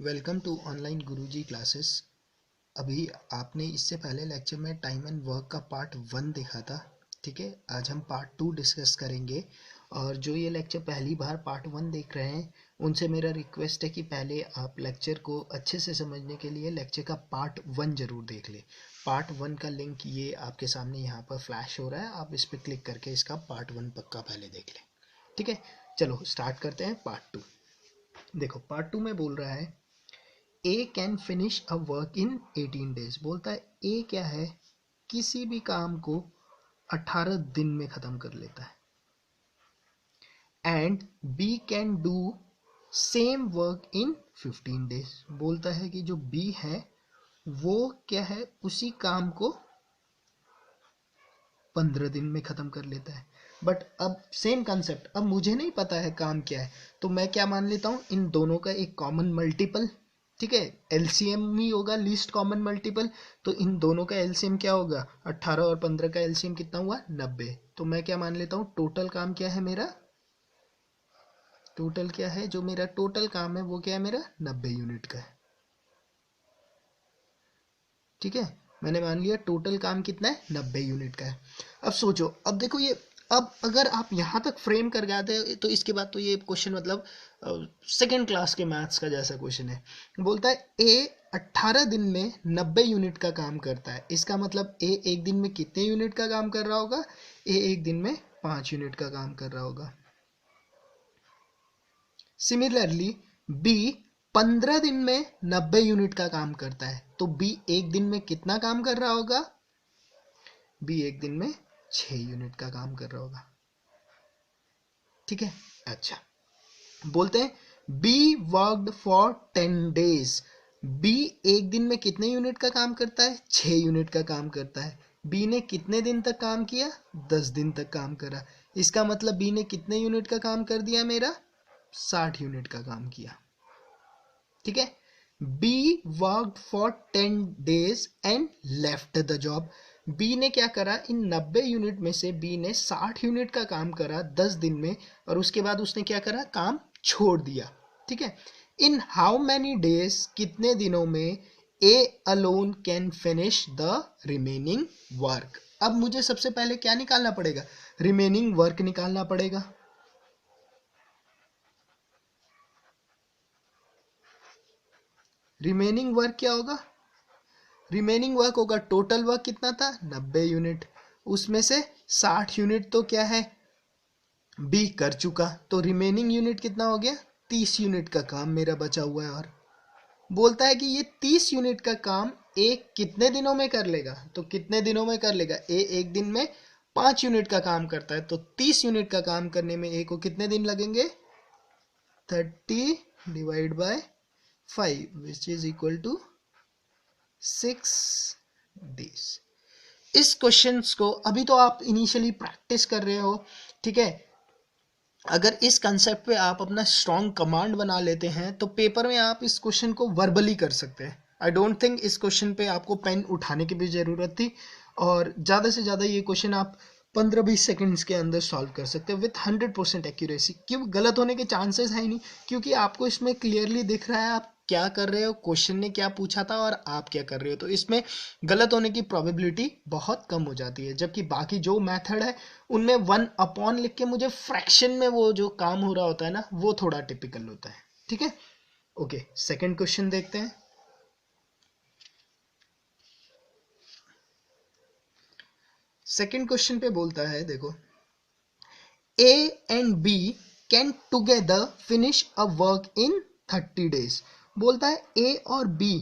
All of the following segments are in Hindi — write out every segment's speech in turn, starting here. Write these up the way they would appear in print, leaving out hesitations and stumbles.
Welcome to online Guruji classes. अभी आपने इससे पहले लेक्चर में टाइम एंड वर्क का पार्ट 1 देखा था। ठीक है, आज हम पार्ट 2 डिस्कस करेंगे। और जो ये लेक्चर पहली बार पार्ट 1 देख रहे हैं उनसे मेरा रिक्वेस्ट है कि पहले आप लेक्चर को अच्छे से समझने के लिए लेक्चर का पार्ट 1 जरूर देख लें। पार्ट 1 का लिंक ये आपके सामने यहाँ पर फ्लैश हो रहा है, आप इस पर क्लिक करके इसका पार्ट 1 पक्का पहले देख लें। ठीक है, चलो स्टार्ट करते हैं पार्ट 2। देखो पार्ट 2 में बोल रहा है A can finish a work in 18 days. बोलता है ए क्या है, किसी भी काम को 18 दिन में खत्म कर लेता है। And B can do same work in 15 days. बोलता है कि जो बी है वो क्या है, उसी काम को 15 दिन में खत्म कर लेता है। बट अब सेम कंसेप्ट, अब मुझे नहीं पता है काम क्या है, तो मैं क्या मान लेता हूँ, इन दोनों का एक कॉमन मल्टीपल। ठीक है, एलसीएम ही होगा लीस्ट कॉमन मल्टीपल। तो इन दोनों का एलसीएम क्या होगा, 18 और 15 का एलसीएम कितना हुआ, 90। तो मैं क्या मान लेता हूँ, टोटल काम क्या है मेरा, टोटल क्या है, जो मेरा टोटल काम है वो क्या है मेरा 90 यूनिट का है। ठीक है, मैंने मान लिया टोटल काम कितना है, 90 यूनिट का है। अब सोचो, अब देखो ये, अब अगर आप यहाँ तक फ्रेम कर गए थे तो इसके बाद तो ये क्वेश्चन मतलब सेकेंड क्लास के मैथ्स का जैसा क्वेश्चन है। बोलता है ए 18 दिन में 90 यूनिट का काम करता है। इसका मतलब ए एक दिन में कितने यूनिट का काम कर रहा होगा, ए एक दिन में 5 यूनिट का काम कर रहा होगा। सिमिलरली बी 15 दिन में 90 यूनिट का काम करता है। तो बी एक दिन में कितना काम कर रहा होगा, बी एक दिन में 6 यूनिट का काम कर रहा होगा। ठीक है, अच्छा बोलते हैं B worked for 10 days. B एक दिन में कितने यूनिट का काम करता है, 6 यूनिट का काम करता है। बी ने कितने दिन तक काम किया, 10 दिन तक काम करा। इसका मतलब बी ने कितने यूनिट का काम कर दिया, मेरा 60 यूनिट का काम किया। ठीक है, B worked for 10 days and left the job. B ने क्या करा, इन 90 यूनिट में से बी ने 60 यूनिट का काम करा 10 दिन में, और उसके बाद उसने क्या करा, काम छोड़ दिया। ठीक है, इन हाउ मैनी डेज, कितने दिनों में ए alone can finish the remaining work. अब मुझे सबसे पहले क्या निकालना पड़ेगा, रिमेनिंग वर्क निकालना पड़ेगा। रिमेनिंग वर्क क्या होगा, रिमेनिंग वर्क होगा टोटल वर्क कितना था 90 यूनिट, उसमें से 60 यूनिट तो क्या है बी कर चुका, तो रिमेनिंग यूनिट कितना हो गया, 30 यूनिट का काम मेरा बचा हुआ है। और बोलता है कि ये 30 यूनिट का काम ए कितने दिनों में कर लेगा, तो कितने दिनों में कर लेगा, ए एक दिन में 5 यूनिट का काम करता है, तो 30 यूनिट का काम करने में ए को कितने दिन लगेंगे, 30 divide by 5 which is equal to 6 days. इस क्वेश्चंस को अभी तो आप इनिशियली प्रैक्टिस कर रहे हो। ठीक है, अगर इस कंसेप्ट पे आप अपना स्ट्रॉन्ग कमांड बना लेते हैं तो पेपर में आप इस क्वेश्चन को वर्बली कर सकते हैं। आई डोंट थिंक इस क्वेश्चन पे आपको पेन उठाने की भी ज़रूरत थी, और ज़्यादा से ज़्यादा ये क्वेश्चन आप 15-20 सेकंड्स के अंदर सॉल्व कर सकते हैं विथ 100% एक्यूरेसी। क्यों, गलत होने के चांसेस है ही नहीं, क्योंकि आपको इसमें क्लियरली दिख रहा है आप क्या कर रहे हो, क्वेश्चन ने क्या पूछा था और आप क्या कर रहे हो। तो इसमें गलत होने की प्रोबेबिलिटी बहुत कम हो जाती है। जबकि बाकी जो मेथड है उनमें 1 अपॉन लिख के मुझे फ्रैक्शन में वो जो काम हो रहा होता है ना, वो थोड़ा टिपिकल होता है। ठीक है, ओके सेकंड क्वेश्चन देखते हैं। सेकंड क्वेश्चन पे बोलता है, देखो A and B can together finish a work in 30 days. बोलता है ए और बी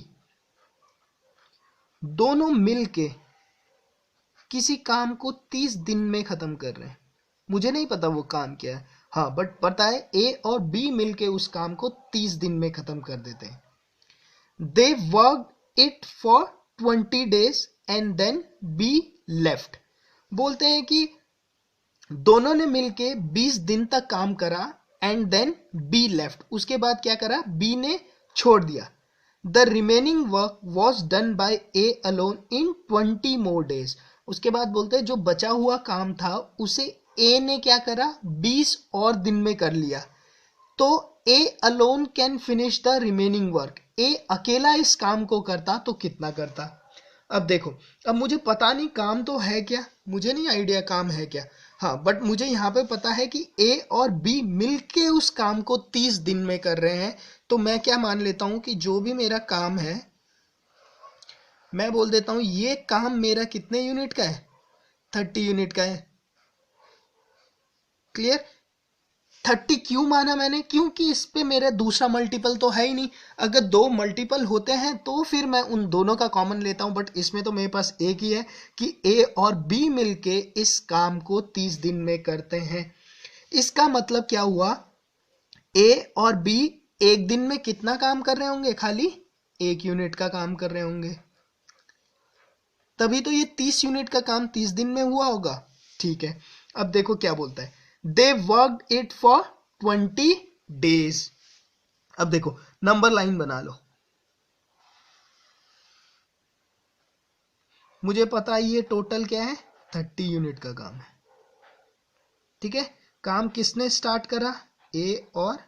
दोनों मिलके किसी काम को 30 दिन में खत्म कर रहे हैं। मुझे नहीं पता वो काम क्या है, हाँ बट पता है ए और बी मिलके उस काम को 30 दिन में खत्म कर देते हैं। They work it for 20 days and then B left. बोलते हैं कि दोनों ने मिलके 20 दिन तक काम करा एंड देन बी लेफ्ट। उसके बाद क्या करा, बी ने छोड़ दिया। The remaining work was done by A alone in 20 more days. उसके बाद बोलते हैं जो बचा हुआ काम था उसे ए ने क्या करा, 20 और दिन में कर लिया। तो A alone can finish the remaining work, A अकेला इस काम को करता तो कितना करता। अब देखो, अब मुझे पता नहीं काम तो है क्या, मुझे नहीं आइडिया काम है क्या, हाँ बट मुझे यहाँ पे पता है कि ए और बी मिलके उस काम को 30 दिन में कर रहे हैं। तो मैं क्या मान लेता हूँ कि जो भी मेरा काम है, मैं बोल देता हूँ ये काम मेरा कितने यूनिट का है, 30 यूनिट का है। क्लियर। 30 क्यों माना मैंने, क्योंकि इस पे मेरा दूसरा मल्टीपल तो है ही नहीं। अगर दो मल्टीपल होते हैं तो फिर मैं उन दोनों का कॉमन लेता हूं, बट इसमें तो मेरे पास एक ही है कि ए और बी मिलके इस काम को 30 दिन में करते हैं। इसका मतलब क्या हुआ, ए और बी एक दिन में कितना काम कर रहे होंगे, खाली 1 यूनिट का काम कर रहे होंगे, तभी तो ये 30 यूनिट का काम 30 दिन में हुआ होगा। ठीक है, अब देखो क्या बोलता है, they worked it for 20 days. अब देखो नंबर लाइन बना लो, मुझे पता है ये टोटल क्या है, 30 यूनिट का काम है। ठीक है, काम किसने स्टार्ट करा, ए और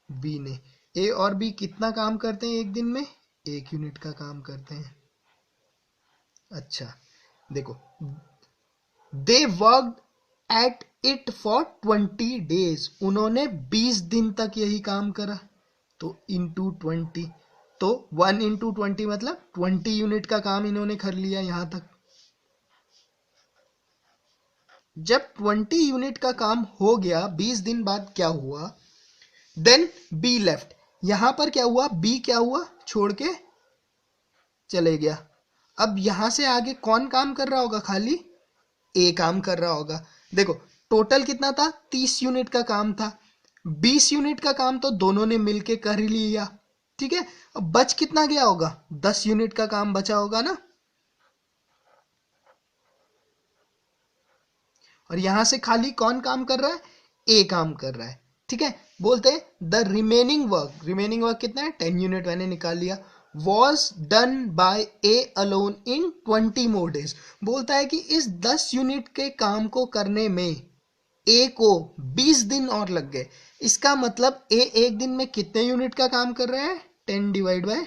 बी ने। ए और बी कितना काम करते हैं एक दिन में, 1 यूनिट का काम करते हैं। अच्छा देखो, they worked at it for 20 days, उन्होंने 20 दिन तक यही काम करा, तो इंटू 20, तो 1 इंटू 20 मतलब 20 यूनिट का काम इन्होंने कर लिया यहां तक। जब 20 यूनिट का काम हो गया 20 दिन बाद क्या हुआ, देन बी लेफ्ट, यहां पर क्या हुआ, बी क्या हुआ, छोड़ के चले गया। अब यहां से आगे कौन काम कर रहा होगा, खाली ए काम कर रहा होगा। देखो टोटल कितना था, 30 यूनिट का काम था, 20 यूनिट का काम तो दोनों ने मिलके कर ही लिया। ठीक है, अब बच कितना गया होगा, 10 यूनिट का काम बचा होगा ना। और यहां से खाली कौन काम कर रहा है, ए काम कर रहा है। ठीक है, बोलते हैं the remaining work, remaining work कितना है, 10 यूनिट मैंने निकाल लिया, was done by A alone in 20 more days. बोलता है कि इस 10 यूनिट के काम को करने में ए को 20 दिन और लग गए। इसका मतलब ए एक दिन में कितने यूनिट का काम कर रहा है, 10 डिवाइड बाय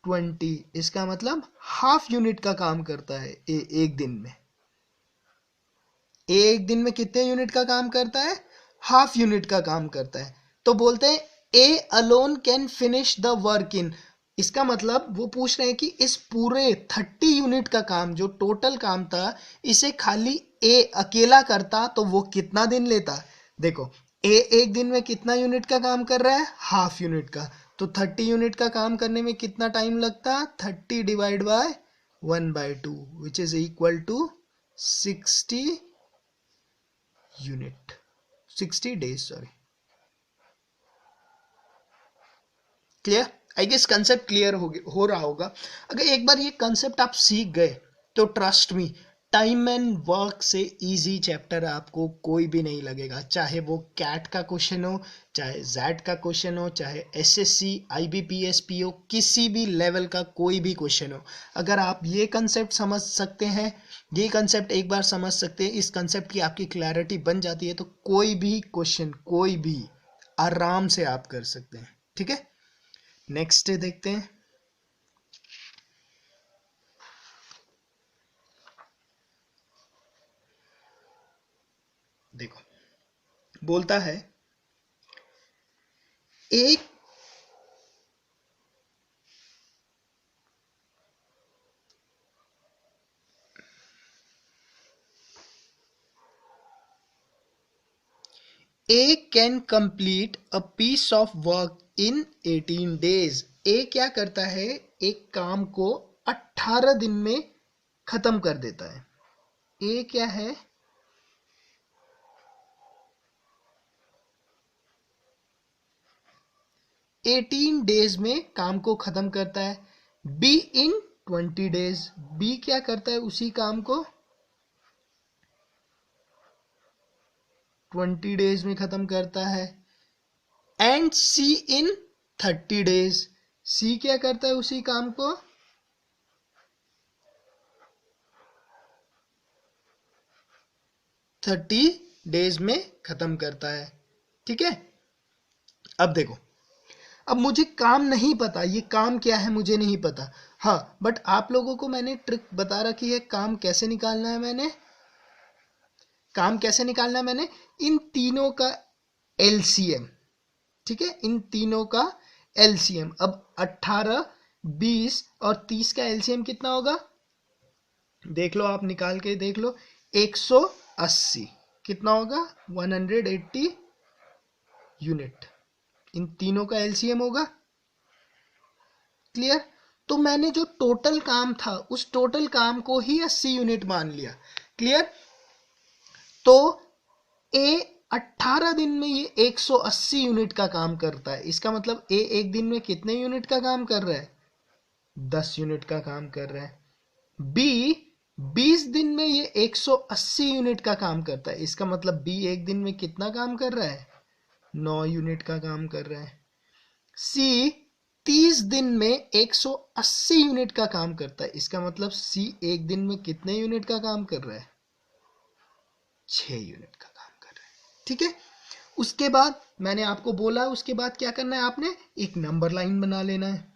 20, इसका मतलब हाफ यूनिट का काम करता है ए एक दिन में। एक दिन में कितने यूनिट का काम करता है, हाफ यूनिट का काम करता है। तो बोलते हैं ए alone can finish the work in, इसका मतलब वो पूछ रहे हैं कि इस पूरे 30 यूनिट का काम जो टोटल काम था, इसे खाली ए अकेला करता तो वो कितना दिन लेता। देखो ए एक दिन में कितना यूनिट का काम कर रहा है, हाफ यूनिट का, तो 30 यूनिट का काम करने में कितना टाइम लगता, 30 divide by 1/2 which is equal to 60 unit, 60 days sorry. Clear, I guess concept clear हो रहा होगा। अगर एक बार ये कंसेप्ट आप सीख गए तो trust me, time and work से इजी चैप्टर आपको कोई भी नहीं लगेगा, चाहे वो कैट का क्वेश्चन हो, चाहे जैट का क्वेश्चन हो, चाहे एसएससी आईबीपीएस पीओ किसी भी लेवल का कोई भी क्वेश्चन हो। अगर आप ये कंसेप्ट समझ सकते हैं, ये कंसेप्ट एक बार समझ सकते हैं, इस कंसेप्ट की आपकी क्लैरिटी बन जाती है, तो कोई भी क्वेश्चन कोई भी आराम से आप कर सकते हैं। ठीक है, नेक्स्ट देखते हैं। देखो बोलता है एक A can complete a piece of work in 18 days. A क्या करता है, एक काम को 18 दिन में खत्म कर देता है। ए क्या है, 18 डेज में काम को खत्म करता है। बी इन 20 डेज, बी क्या करता है, उसी काम को 20 डेज में खत्म करता है। एंड सी इन 30 डेज, सी क्या करता है, उसी काम को 30 डेज में खत्म करता है। ठीक है, अब देखो, अब मुझे काम नहीं पता, ये काम क्या है मुझे नहीं पता, हाँ बट आप लोगों को मैंने ट्रिक बता रखी है, काम कैसे निकालना है मैंने इन तीनों का एलसीएम, ठीक है, इन तीनों का एलसीएम। अब 18, 20 और 30 का एलसीएम कितना होगा, देख लो, आप निकाल के देख लो, 180 कितना होगा, 180 यूनिट, इन तीनों का एलसीएम होगा। क्लियर? तो मैंने जो टोटल काम था उस टोटल काम को ही 80 यूनिट मान लिया। क्लियर? तो ए 18 दिन में ये 180 यूनिट का काम करता है, इसका मतलब ए एक दिन में कितने यूनिट का काम कर रहा है, 10 यूनिट का काम कर रहा है। बी 20 दिन में ये 180 यूनिट का काम करता है, इसका मतलब बी एक दिन में कितना काम कर रहा है, 9 यूनिट का काम कर रहा है। सी 30 दिन में 180 यूनिट का काम करता है, इसका मतलब सी एक दिन में कितने यूनिट का काम कर रहा है, 6 यूनिट का काम कर रहा है। ठीक है, उसके बाद मैंने आपको बोला, उसके बाद क्या करना है, आपने एक नंबर लाइन बना लेना है।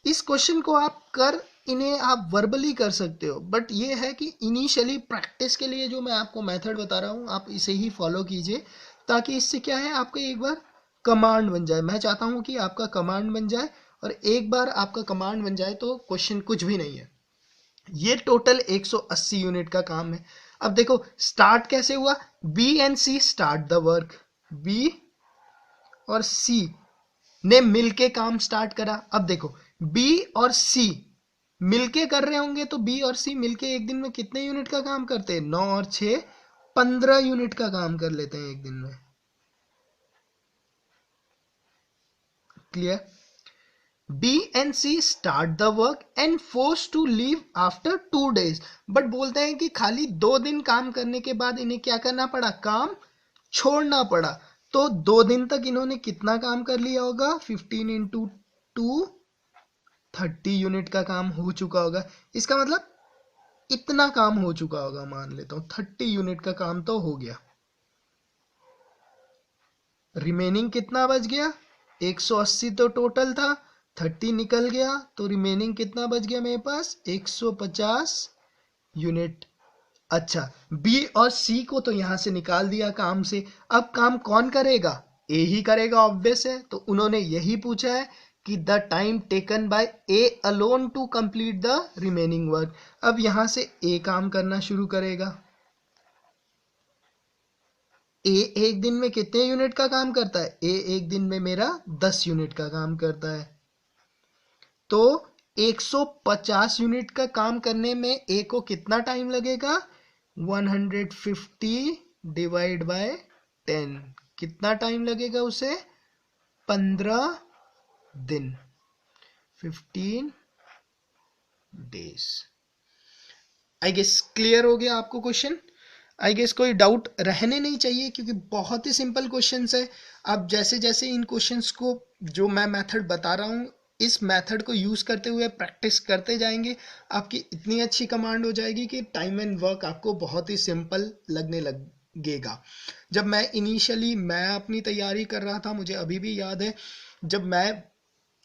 इस क्वेश्चन को इन्हें आप वर्बली कर सकते हो, बट ये है कि इनिशियली प्रैक्टिस के लिए जो मैं आपको मेथड बता रहा हूँ आप इसे ही फॉलो कीजिए, ताकि इससे क्या है, आपका एक बार कमांड बन जाए। मैं चाहता हूँ कि आपका कमांड बन जाए, और एक बार आपका कमांड बन जाए तो क्वेश्चन कुछ भी नहीं है। ये टोटल 180 यूनिट का काम है। अब देखो स्टार्ट कैसे हुआ, B and C start the work, B और सी ने मिलके काम स्टार्ट करा। अब देखो बी और सी मिलके कर रहे होंगे, तो बी और सी मिलके एक दिन में कितने यूनिट का काम करते हैं, 9 और 6 15 यूनिट का काम कर लेते हैं एक दिन में। Clear? B and C start the work and force to leave after 2 days, but बोलते हैं कि खाली 2 दिन काम करने के बाद इन्हें क्या करना पड़ा, काम छोड़ना पड़ा। तो 2 दिन तक इन्होंने कितना काम कर लिया होगा, 15 इंटू 2 30 यूनिट का काम हो चुका होगा। इसका मतलब इतना काम हो चुका होगा, मान लेता हूं 30 यूनिट का काम तो हो गया। रिमेनिंग कितना बच गया, 180 तो टोटल था, 30 निकल गया, तो रिमेनिंग कितना बच गया मेरे पास, 150 यूनिट। अच्छा, बी और सी को तो यहां से निकाल दिया काम से, अब काम कौन करेगा, ए ही करेगा, ऑब्वियस है। तो उन्होंने यही पूछा है कि the time taken by A alone to complete the remaining work. अब यहां से ए काम करना शुरू करेगा। ए एक दिन में कितने यूनिट का काम करता है, ए एक दिन में मेरा 10 यूनिट का काम करता है। तो 150 यूनिट का काम करने में ए को कितना टाइम लगेगा, 150 डिवाइड बाय 10, कितना टाइम लगेगा उसे, 15 दिन, 15 डेज। आई गेस क्लियर हो गया आपको क्वेश्चन। आई गेस कोई डाउट रहने नहीं चाहिए, क्योंकि बहुत ही सिंपल क्वेश्चंस है। आप जैसे जैसे इन क्वेश्चंस को, जो मैं मेथड बता रहा हूँ, इस मेथड को यूज करते हुए प्रैक्टिस करते जाएंगे, आपकी इतनी अच्छी कमांड हो जाएगी कि टाइम एंड वर्क आपको बहुत ही सिंपल लगने लगेगा। जब मैं अपनी तैयारी कर रहा था, मुझे अभी भी याद है, जब मैं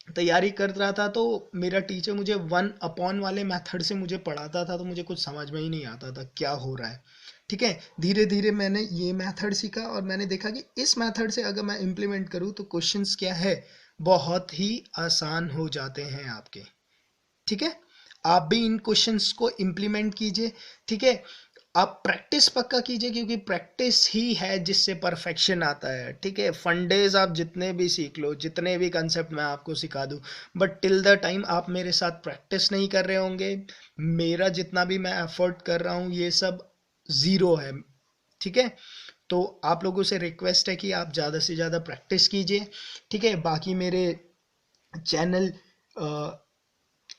तैयारी कर रहा था तो मेरा टीचर मुझे 1 वाले मेथड से मुझे पढ़ाता था, तो मुझे कुछ समझ में ही नहीं आता था क्या हो रहा है। ठीक है, धीरे धीरे मैंने ये मेथड सीखा, और मैंने देखा कि इस मेथड से अगर मैं इम्प्लीमेंट करूँ तो क्वेश्चंस क्या है, बहुत ही आसान हो जाते हैं आपके। ठीक है, आप भी इन क्वेश्चंस को इम्प्लीमेंट कीजिए। ठीक है, आप प्रैक्टिस पक्का कीजिए, क्योंकि प्रैक्टिस ही है जिससे परफेक्शन आता है। ठीक है, फंडेज आप जितने भी सीख लो, जितने भी कंसेप्ट मैं आपको सिखा दूं, बट टिल द टाइम आप मेरे साथ प्रैक्टिस नहीं कर रहे होंगे, मेरा जितना भी मैं एफर्ट कर रहा हूं ये सब ज़ीरो है। ठीक है, तो आप लोगों से रिक्वेस्ट है कि आप ज़्यादा से ज़्यादा प्रैक्टिस कीजिए। ठीक है, बाकी मेरे चैनल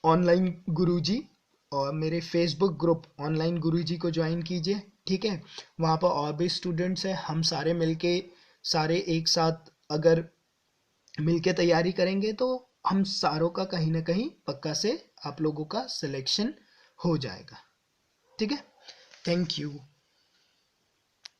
ऑनलाइन गुरुजी और मेरे फेसबुक ग्रुप ऑनलाइन गुरुजी को ज्वाइन कीजिए। ठीक है, वहाँ पर और भी स्टूडेंट्स हैं, हम सारे मिलके, सारे एक साथ अगर मिलके तैयारी करेंगे तो हम सारों का कहीं ना कहीं पक्का से आप लोगों का सिलेक्शन हो जाएगा। ठीक है, थैंक यू।